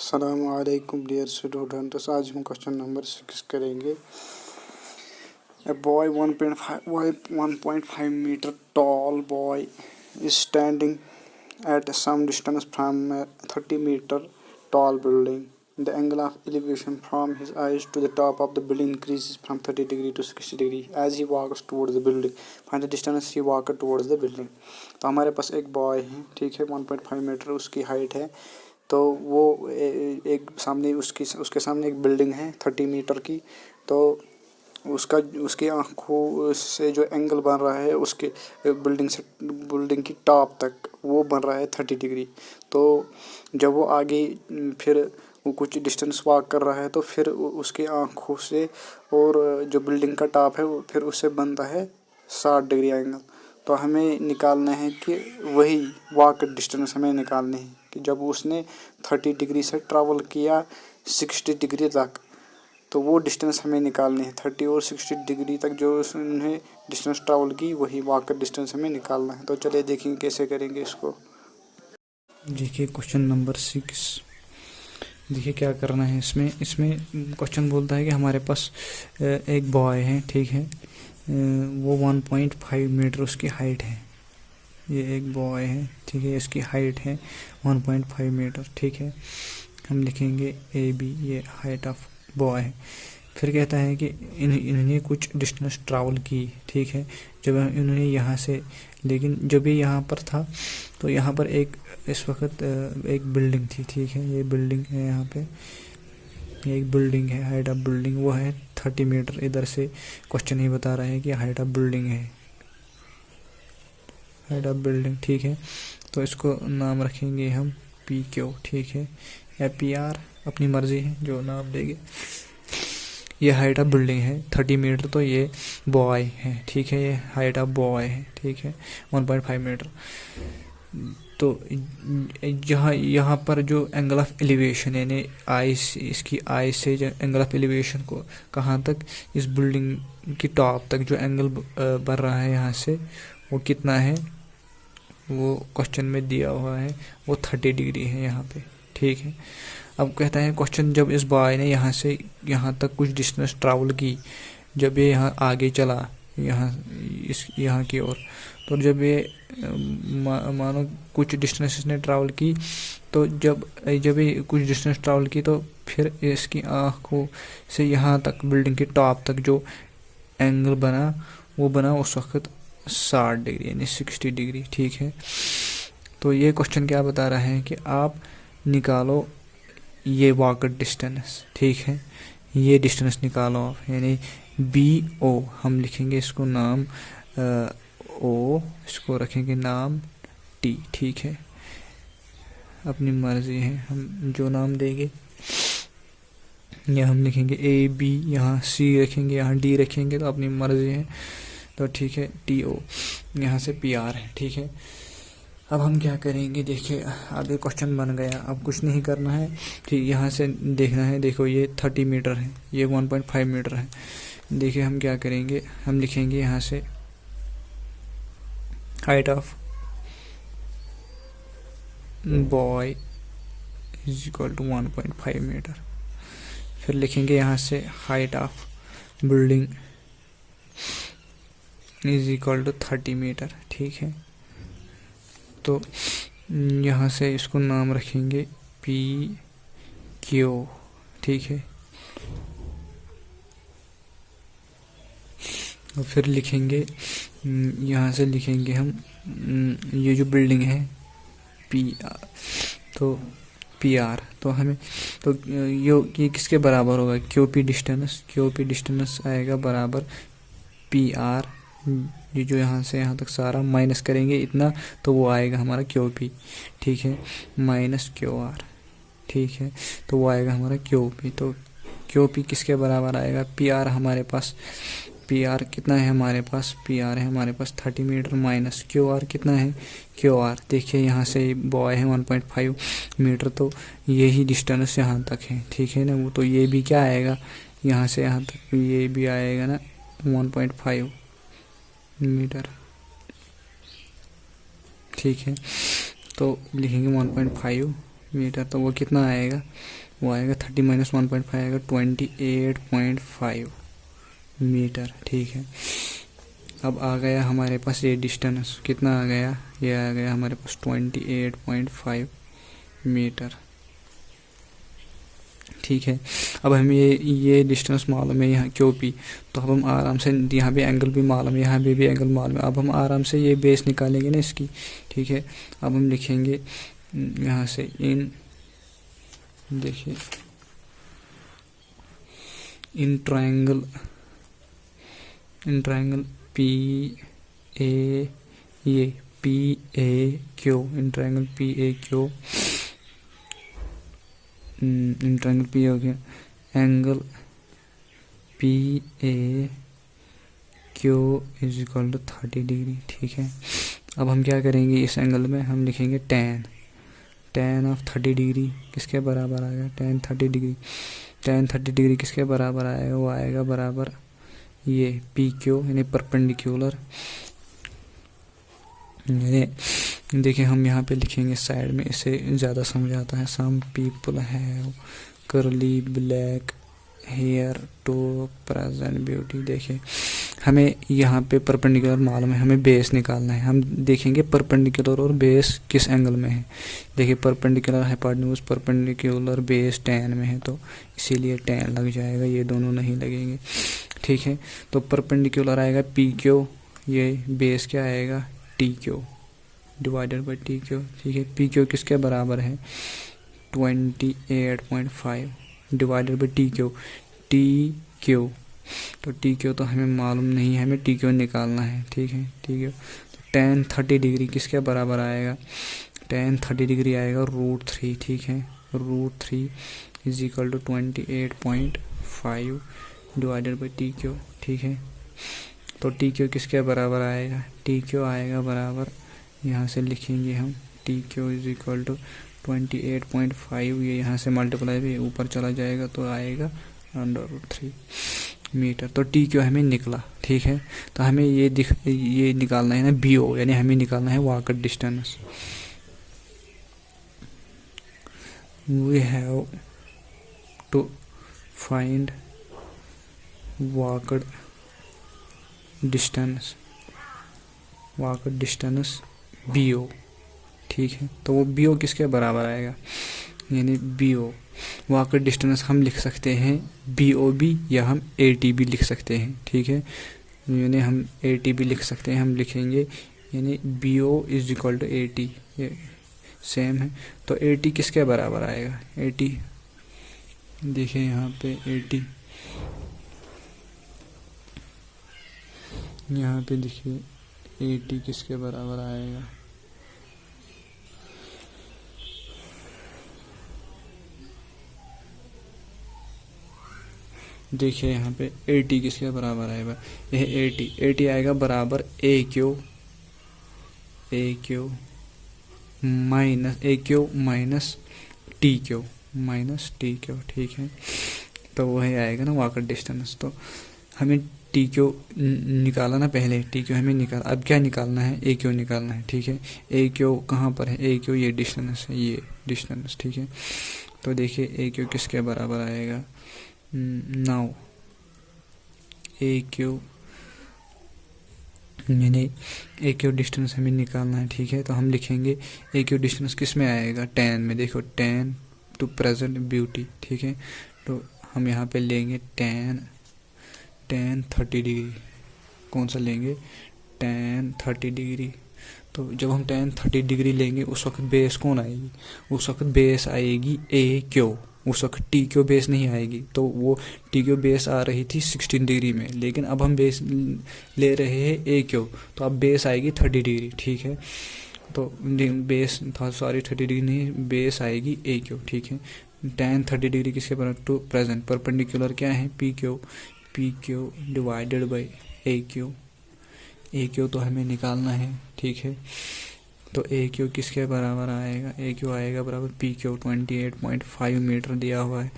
अस्सलामुअलैकुम dear students. आज हम क्वेश्चन नंबर 6 करेंगे। A boy 1.5 meter tall boy is standing at some distance from a 30-meter tall building. The angle of elevation from his eyes to the top of the building increases from 30 degree to 60 degree as he walks towards the building. Find the distance he walked towards the building. तो हमारे पास एक boy है, ठीक है, 1.5 metre उसकी height है। तो वो एक सामने उसके सामने एक बिल्डिंग है 30 मीटर की। तो उसकी आँखों से जो एंगल बन रहा है उसके बिल्डिंग की टॉप तक वो बन रहा है 30 डिग्री। तो जब वो आगे फिर वो कुछ डिस्टेंस वॉक कर रहा है तो फिर उसकी आँखों से और जो बिल्डिंग का टॉप है वो फिर उससे बनता है 60 डिग्री एंगल। तो हमें निकालना है कि वही वॉक डिस्टेंस हमें निकालनी है कि जब उसने 30 डिग्री से ट्रैवल किया 60 डिग्री तक, तो वो डिस्टेंस हमें निकालनी है। 30 और 60 डिग्री तक जो उसने डिस्टेंस ट्रैवल की वही वॉक डिस्टेंस हमें निकालना है। तो चलिए देखेंगे कैसे करेंगे इसको। देखिए क्वेश्चन नंबर 6। देखिए क्या करना है इसमें क्वेश्चन बोलता है कि हमारे पास एक बॉय है, ठीक है, वो 1.5 मीटर उसकी हाइट है। ये एक बॉय है, ठीक है, इसकी हाइट है 1.5 मीटर, ठीक है। हम लिखेंगे AB, ये हाइट ऑफ बॉय है। फिर कहता है कि इन्होंने कुछ डिस्टेंस ट्रैवल की, ठीक है, जब इन्होंने यहाँ से, लेकिन जब ये यहाँ पर था तो यहाँ पर इस वक्त एक बिल्डिंग थी, ठीक है, ये बिल्डिंग है, यहाँ पे एक बिल्डिंग है, हाइट ऑफ बिल्डिंग वो है 30 मीटर। इधर से क्वेश्चन ही बता रहा है कि हाइट ऑफ बिल्डिंग है, हाइट ऑफ बिल्डिंग, ठीक है। तो इसको नाम रखेंगे हम PQ, ठीक है, या PR, अपनी मर्जी है जो नाम देंगे। ये हाइट ऑफ बिल्डिंग है 30 मीटर, तो ये बॉय है, ठीक है, ये हाइट ऑफ बॉय है, ठीक है, 1.5 मीटर। तो यहाँ पर जो एंगल ऑफ एलिवेशन यानी इसकी आई से जो एंगल ऑफ एलिवेशन को कहाँ तक, इस बिल्डिंग की टॉप तक जो एंगल बढ़ रहा है यहाँ से वो कितना है, वो क्वेश्चन में दिया हुआ है, वो 30 डिग्री है यहाँ पे, ठीक है। अब कहता है क्वेश्चन, जब इस बॉय ने यहाँ से यहाँ तक कुछ डिस्टेंस ट्रैवल की, जब ये यहाँ आगे चला यहाँ की ओर, तो जब ये मानो कुछ डिस्टेंस इसने ट्रैवल की, तो जब ये कुछ डिस्टेंस ट्रैवल की तो फिर इसकी आँखों से यहाँ तक बिल्डिंग के टॉप तक जो एंगल बना वो बना उस वक्त 60 डिग्री यानी 60 डिग्री, ठीक है। तो ये क्वेश्चन क्या बता रहा है कि आप निकालो ये वॉकड डिस्टेंस, ठीक है, ये डिस्टेंस निकालो आप, यानी BO हम लिखेंगे इसको नाम O, इसको रखेंगे नाम T, ठीक है, अपनी मर्जी है हम जो नाम देंगे। या हम लिखेंगे AB, यहाँ C रखेंगे, यहाँ D रखेंगे, तो अपनी मर्जी है। तो ठीक है, TO यहाँ से PR है, ठीक है। अब हम क्या करेंगे, देखिए आगे क्वेश्चन बन गया, अब कुछ नहीं करना है, ठीक, यहाँ से देखना है। देखो ये 30 मीटर है, ये 1.5 मीटर है। देखिए हम क्या करेंगे, हम लिखेंगे यहाँ से height of boy is equal to 1.5 metre. फिर लिखेंगे यहाँ से height of building is equal to 30 metre, ठीक है। तो यहाँ से इसको नाम रखेंगे PQ, ठीक है। और फिर लिखेंगे, यहाँ से लिखेंगे हम ये जो बिल्डिंग है PR, तो PR, तो हमें तो ये किसके बराबर होगा, QP डिस्टेंस आएगा बराबर PR, ये जो यहाँ से यहाँ तक सारा माइनस करेंगे इतना, तो वो आएगा हमारा QP, ठीक है, माइनस QR, ठीक है, तो वो आएगा हमारा QP। तो QP किसके बराबर आएगा, PR हमारे पास, PR कितना है हमारे पास, PR है हमारे पास 30 मीटर, माइनस QR कितना है, QR देखिए यहाँ से बॉय है 1.5 मीटर, तो यही डिस्टेंस यहाँ तक है, ठीक है ना। वो तो ये भी क्या आएगा, यहाँ से यहाँ तक ये भी आएगा ना 1.5 मीटर, ठीक है। तो लिखेंगे 1.5 मीटर, तो वो कितना आएगा, वो आएगा 30 - 1.5 आएगा 28.5 मीटर। ठीक है, अब आ गया हमारे पास ये डिस्टेंस, कितना आ गया, ये आ गया हमारे पास 28.5 मीटर। ठीक है, अब हमें ये डिस्टेंस मालूम है यहाँ क्यू पी, तो अब हम आराम से यहाँ पे एंगल भी मालूम है, यहाँ भी एंगल मालूम है। अब हम आराम से ये बेस निकालेंगे ना इसकी। ठीक है, अब हम लिखेंगे यहाँ से इन, देखिए इन ट्रायंगल पी ए, ये P A Q, in triangle P A Q, in triangle P हो गया, angle P A Q is equal to 30 degree. ठीक है, अब हम क्या करेंगे, इस एंगल में हम लिखेंगे टेन ऑफ 30 डिग्री किसके बराबर आएगा, टेन 30 डिग्री किसके बराबर आएगा, वो आएगा बराबर ये पी क्यू यानी परपेंडिकुलर, यानी देखिए हम यहाँ पे लिखेंगे साइड में, इसे ज़्यादा समझ आता है। Some people have curly black hair to present beauty. देखिए हमें यहाँ पे परपेंडिकुलर मालूम है, हमें बेस निकालना है। हम देखेंगे परपेंडिकुलर और बेस किस एंगल में है। देखिए perpendicular hypotenuse, perpendicular base tan में है, तो इसीलिए tan लग जाएगा, ये दोनों नहीं लगेंगे। ठीक है, तो परपेंडिकुलर आएगा पी क्यू, ये बेस क्या आएगा T Q divided by T Q. ठीक है, पी क्यू किसके बराबर है 28.5 डिवाइडेड बाई टी क्यू, तो टी क्यू तो हमें मालूम नहीं है, हमें टी क्यू निकालना है। ठीक है, टी क्यू तो tan 30 डिग्री किसके बराबर आएगा, tan 30 डिग्री आएगा √3। ठीक है, √3 is equal to 28.5 divided by T Q. ठीक है, तो टी क्यू किसके बराबर आएगा, टी क्यू आएगा बराबर, यहाँ से लिखेंगे हम T Q is equal to 28.5, ये यहाँ से मल्टीप्लाई भी ऊपर चला जाएगा तो आएगा √3 मीटर। तो टी क्यू हमें निकला। ठीक है, तो हमें ये निकालना है ना बी ओ, यानी हमें निकालना है walked distance. We have to find walked distance B O. ठीक है, तो वो बी ओ किसके बराबर आएगा, यानी बी ओ वॉकड डिस्टेंस हम लिख सकते हैं बी ओ बी, या हम ए टी भी लिख सकते हैं। ठीक है, यानी हम ए टी भी लिख सकते हैं, हम लिखेंगे यानी B O is equal to A T, ये सेम है। तो ए टी किसके बराबर आएगा, ए टी देखिए यहाँ पे ए टी, यहाँ पे देखिए ए टी किसके बराबर आएगा, देखिए यहाँ पे ए टी किसके बराबर आएगा, यह ए टी आएगा बराबर ए क्यू माइनस टी क्यू। ठीक है, तो वही आएगा ना वॉकड डिस्टेंस। तो हमें टी क्यू निकाला ना पहले, टी क्यू हमें निकाला, अब क्या निकालना है, ए क्यू निकालना है। ठीक है, ए क्यू कहाँ पर है, ए क्यू ये डिस्टेंस है, ये डिस्टेंस। ठीक है, तो देखिए ए क्यू किसके बराबर आएगा, नाउ ए क्यू यानी ए क्यू डिस्टेंस हमें निकालना है। ठीक है, तो हम लिखेंगे ए क्यू डिस्टेंस किस में आएगा, tan में। देखो tan टू प्रेजेंट ब्यूटी। ठीक है, तो हम यहाँ पे लेंगे tan 30 डिग्री, कौन सा लेंगे tan 30 डिग्री। तो जब हम tan 30 डिग्री लेंगे उस वक्त बेस कौन आएगी, उस वक्त बेस आएगी ए क्यू, उस वक्त टी क्यू बेस नहीं आएगी। तो वो टी क्यू बेस आ रही थी 16 डिग्री में, लेकिन अब हम बेस ले रहे हैं ए क्यू, तो अब बेस आएगी 30 डिग्री। ठीक है, तो बेस था, सॉरी 30 डिग्री नहीं, बेस आएगी ए क्यू। ठीक है, tan 30 डिग्री किसके बराबर, टू प्रेजेंट परपेंडिकुलर क्या है P Q divided by A Q तो हमें निकालना है। ठीक है, तो ए क्यू किसके बराबर आएगा, ए क्यू आएगा बराबर पी क्यू 28.5 मीटर दिया हुआ है।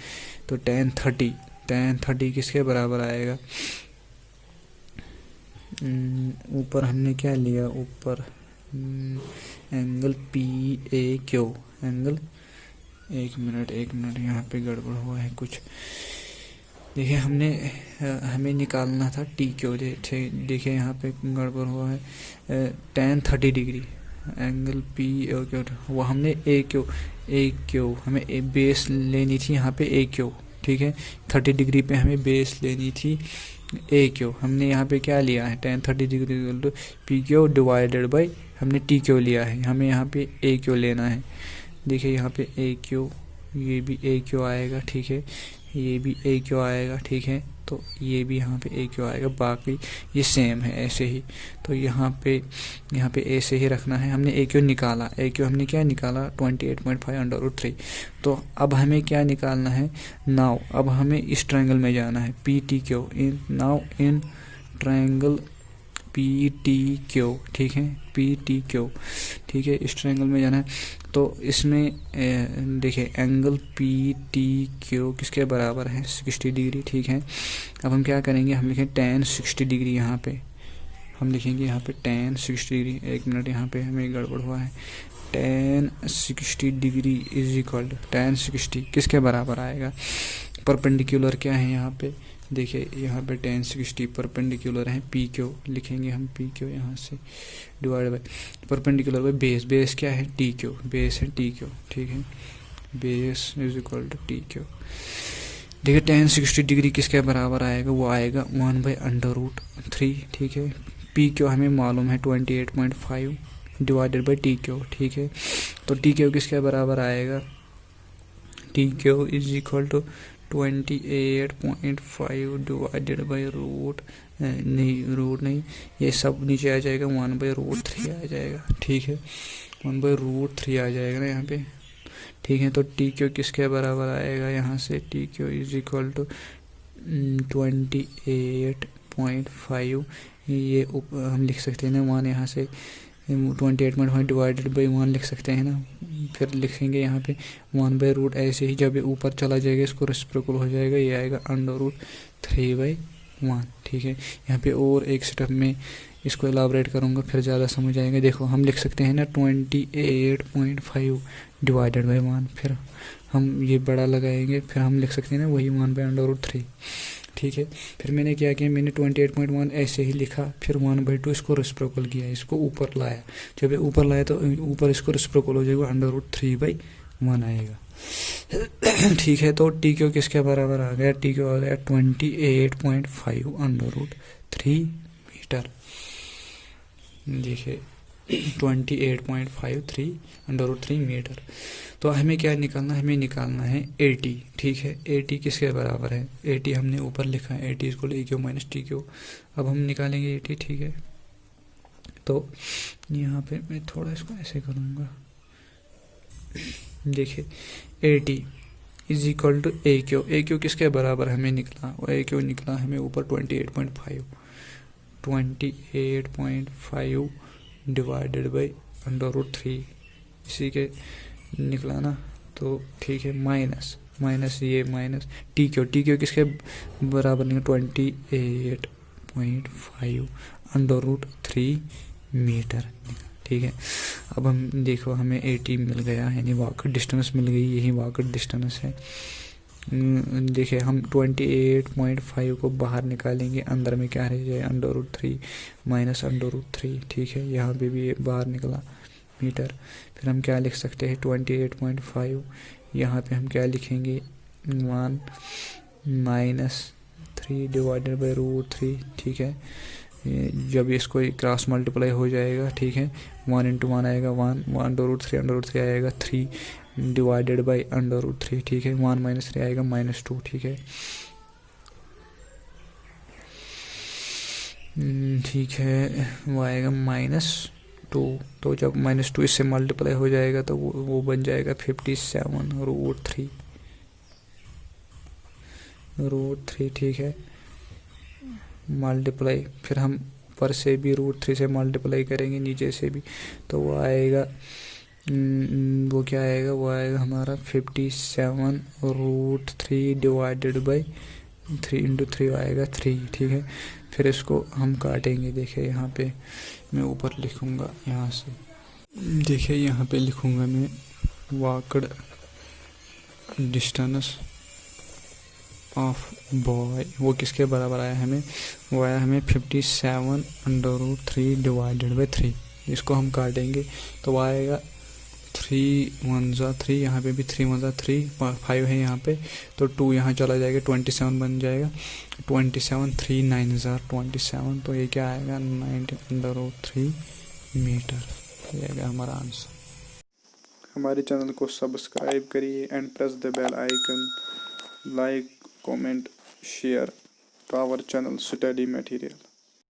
तो tan 30 किसके बराबर आएगा, ऊपर हमने क्या लिया, ऊपर angle P A Q, angle एक मिनट यहाँ पे गड़बड़ हुआ है कुछ। देखिए हमें निकालना था टी क्यू। देखिए यहाँ पे गड़बड़ हुआ है। tan 30 डिग्री एंगल पी वो हमने ए क्यू हमें बेस लेनी थी यहाँ पे ए क्यू, ठीक है। 30 डिग्री पे हमें बेस लेनी थी ए क्यू। हमने यहाँ पे क्या लिया है, tan 30 degree P Q divided by हमने टी क्यू लिया है। हमें यहाँ पे ए क्यू लेना है। देखिए यहाँ पे ए क्यू, ये भी ए क्यू आएगा, ठीक है। ये भी ए क्यू आएगा, ठीक है। तो ये भी यहाँ पे ए क्यू आएगा, बाकी ये सेम है ऐसे ही। तो यहाँ पे ऐसे ही रखना है। हमने ए क्यू निकाला, ए क्यू हमने क्या निकाला 28.5/√3। तो अब हमें क्या निकालना है नाउ, अब हमें इस ट्रायंगल में जाना है P T Q in triangle P T Q, ठीक है। पी टी क्यू, ठीक है, इस ट्रायंगल में जाना है। तो इसमें देखिए एंगल पी टी क्यू किसके बराबर है 60 डिग्री, ठीक है। अब हम क्या करेंगे, हम लिखें tan 60 डिग्री। यहाँ पे हम लिखेंगे यहाँ पे tan 60 डिग्री। एक मिनट, यहाँ पे हमें गड़बड़ हुआ है। tan 60 degree is equal to tan 60 किसके बराबर आएगा, परपेंडिकुलर क्या है यहाँ पे, देखिए यहाँ पे tan 60 परपेंडिकुलर है पी क्यू। लिखेंगे हम पी क्यू यहाँ से divide by perpendicular by base क्या है टी क्यू, बेस है टी क्यू, ठीक है। Base is equal to T Q. देखिए tan 60 डिग्री किसके बराबर आएगा, वो आएगा 1/√3, ठीक है। पी क्यू हमें मालूम है 28.5 डिवाइडेड बाई टी क्यू, ठीक है। तो टी क्यू किसके बराबर आएगा, T Q is equal to 28.5 divided by root नहीं, ये सब नीचे आ जाएगा 1/√3 आ जाएगा, ठीक है। 1/√3 आ जाएगा ना यहाँ पे, ठीक है। तो टी क्यू किसके बराबर आएगा, यहाँ से T Q is equal to 28.5, ये हम लिख सकते हैं ना 1, यहाँ से 28.5 डिवाइडेड बाई 1 लिख सकते हैं ना। फिर लिखेंगे यहाँ पे 1/√, ऐसे ही जब ये ऊपर चला जाएगा इसको रेसिप्रोकल हो जाएगा, ये आएगा √3/1, ठीक है। यहाँ पे और एक स्टेप में इसको एलाबरेट करूँगा, फिर ज़्यादा समझ आएगा। देखो हम लिख सकते हैं ना 28.5 डिवाइडेड बाई 1, फिर हम ये बड़ा लगाएंगे, फिर हम लिख सकते हैं ना वही 1/√3, ठीक है। फिर मैंने क्या किया, मैंने 28.1 ऐसे ही लिखा, फिर 1/2 इसको रेसिप्रोकल किया, इसको ऊपर लाया। जब ये ऊपर लाया तो ऊपर इसको रेसिप्रोकल हो जाएगा, √3/1 आएगा, ठीक है। तो टी क्यू किसके बराबर आ गया, टी क्यू आ गया 28.5/√3 मीटर। देखिए 28.53/√3 मीटर। तो हमें क्या निकालना है, हमें निकालना है 80, ठीक है। 80 किसके बराबर है, 80 हमने ऊपर लिखा है 80 इसको ए क्यू माइनस टी क्यू। अब हम निकालेंगे 80, ठीक है। तो यहाँ पे मैं थोड़ा इसको ऐसे करूँगा। देखिए 80 is equal to A Q किसके बराबर हमें निकला, और ए क्यू निकला हमें ऊपर 28.5 डिवाइडेड बाई √3, इसी के निकला ना। तो ठीक है, माइनस ये माइनस टी क्यू किसके बराबर निकला 28.5/√3 मीटर, ठीक है। अब हम देखो हमें 80 मिल गया, यानी वाकई डिस्टेंस मिल गई, यही वाकई डिस्टेंस है। देखिए हम 28.5 को बाहर निकालेंगे, अंदर में क्या रह जाए √3 माइनस √3, ठीक है। यहाँ पे भी बाहर निकला मीटर। फिर हम क्या लिख सकते हैं 28.5, यहाँ पे हम क्या लिखेंगे 1 - 3 डिवाइडेड बाई √3, ठीक है। जब इसको क्रॉस मल्टीप्लाई हो जाएगा, ठीक है, 1 × 1 आएगा 1 √3 आएगा 3 डिवाइडेड बाई √3, ठीक है। 1 - 3 आएगा -2, ठीक है। ठीक है, वो आएगा -2। तो जब -2 इससे मल्टीप्लाई हो जाएगा तो वो बन जाएगा 57√3, ठीक है। मल्टीप्लाई फिर हम ऊपर से भी √3 से मल्टीप्लाई करेंगे, नीचे से भी, तो वो आएगा वो क्या आएगा, वो आएगा हमारा 57√3 डिवाइडेड बाई 3 × 3 आएगा 3, ठीक है। फिर इसको हम काटेंगे। देखिए यहाँ पे मैं ऊपर लिखूँगा, यहाँ से देखिए यहाँ पे लिखूँगा मैं वाकड़ डिस्टेंस ऑफ बॉय वो किसके बराबर आया हमें, वो आया हमें 57√3 डिवाइडेड बाई 3। इसको हम काटेंगे तो वो आएगा 3 1 जा 3, यहाँ पे भी 3 1 जा 3, 5 है यहाँ पे, तो 2 यहाँ चला जाएगा, 27 बन जाएगा। 27 3 9 जा 27, तो ये क्या आएगा 19√3 मीटर। ये आएगा हमारा आंसर। हमारे चैनल को सब्सक्राइब करिए and press the bell icon, like comment share to our channel study material.